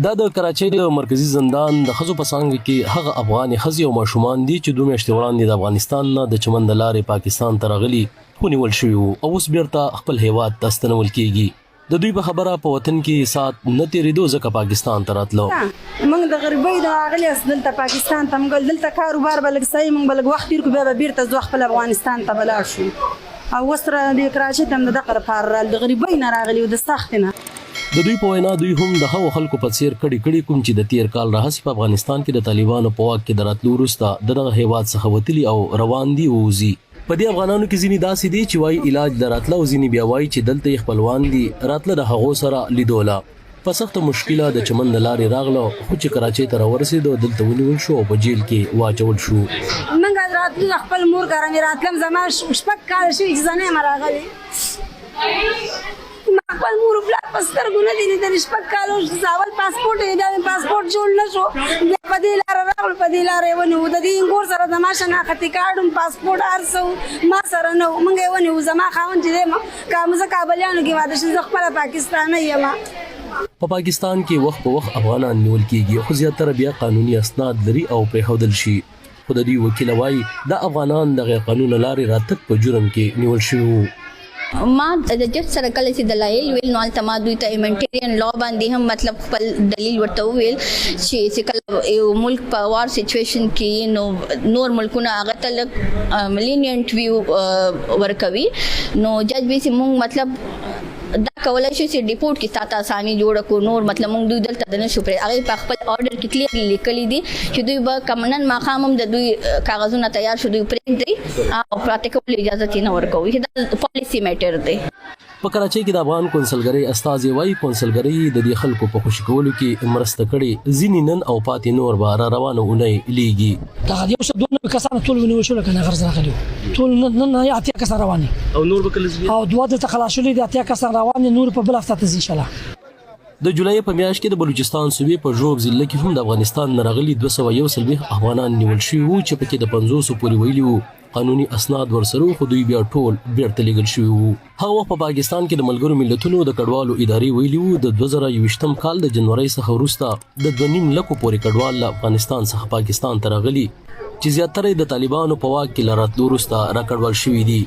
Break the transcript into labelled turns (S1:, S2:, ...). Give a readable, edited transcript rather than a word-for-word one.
S1: دا د کراچۍ د مرکزی زندان د ښځو په څانګه کې هغه افغاني ښځې او ماشومان دي چې 2 میاشتې وړاندې د افغانستان نه د چمن د لارې پاکستان ته راغلي ونیول شوي وو او اوس بیرته خپل هیواد ته ستنول کیږي د دوی په خبره په وطن کې سات نه تیریدو ځکه پاکستان ته راتلو.
S2: موږ د غریبۍ د راغلي دلته پاکستان ته موږ دلته کاروبار به لږ صحیح موږ به لږ وخت تیر کړو بیا به بیرته ځو خپل افغانستان ته به لاړ شو او اوس د کراچۍ ته هم د دغه لپاره د غریبۍ نه راغلي او د سختۍ نه.
S1: د دوی په وینا دوی هم د هغو خلکو په څیر کړي کوم چې د تیر کال راهیسې په افغانستان کې د طالبانو په واک کې د راتلو وروسته دغه هیواد څخه وتلي او روان دي ووځي. په دې افغانانو کې ځینې داسې دي چې وایي علاج د راتله او ځینې بیا وایي چې دلته یې خپلوان دي راتله د هغو سره لیدوله. په سخته مشکله د چمن د لارې راغله خو چې کراچۍ ته راورسېدو دلته ونیول شو او په جیل کې واچول شو.
S2: موږ راتلو خپل مور کره مې راتلم زما شپږ کاله شوي چې زه نه یم راغلې. خپل مور پلار په سترګو نه دي لیدلي شپږ کاله اول پاسپورټ یې بیا مې پاسپورټ جوړ نه شو بیا په دې لاره راغلو په دې لاره یې ونیو د دې انګور سره زما شناختي کارډ هم پاسپورټ هر څه ما سره نه و موږ یې ونیو زما خاوند چې دی زه کابلیانو کې واده شوم زه خپله پاکستانۍ یم.
S1: په پاکستان کې وخت په وخت افغانان نیول کیږي خو زیاتره بیا قانوني اسناد لري او پرېښودل شي. خو د دوی وکیل وایي دا افغانان د غیر قانونه لارې راتګ په جرم کې نیول شوي وو.
S3: ما د جج سره کله چې دلایل ویل نو هلته ما دوی ته هیومانیټیرین لا باندې هم مطلب خپل دلیل ورته وویل چې کله یو ملک په وار سچویشن کې نو نور ملکونه هغه ته لږ لینینټ ویو ورکوي نو جج به چې مونږ مطلب دا کولای شي چې ډیپورټ کې تاته اسامي جوړ کو نور مطلب موږ دوی دلته د نشو پرې هغه په خپل آرډر کې کلیرلی لیکلي دي چې دوی به کمنن ماقام هم د دوی کاغذونه تیار شو دوی پرې دی او پراکټیکل اجازه کې نه ورکوي دا پالیسی میټر دی.
S1: په کراچۍ کې د افغان کونسلګرۍ استازي وایي کونسلګرۍ د دې خلکو په خوشي کولو کې مرسته کړې ځینې نن او پاتې نور به را روانه اونۍ لیږي.
S4: دا یو څه دوه کسان ټول ونیول شول کنه غرض راغلي ټول نن اتیا کسان رواني
S1: او نور به کله
S4: او دوه د تخلاصولې د اتیا کسان رواني نور په بل هفته ته ان شاء الله.
S1: د جولای په میاشت کې د بلوچستان صوبې په ژوب ضلع کې هم د افغانستان نه راغلي 241 افغانان نیول شوي وو چې پکې د 500 پورې ویلي وو قانوني اسناد ورسره خو دوی بیا ټول بیرته لیږل شوي وو. هغه په پاکستان کې د ملګرو ملتونو د کډوالو ادارې ویلي وو د 2021م کال د جنوري څخه وروسته د 2.5 لکو پورې کډوال له افغانستان څخه پاکستان ته راغلي چې زیاتره د طالبانو په واک کې لراتلو وروسته راکډوال شوي دي.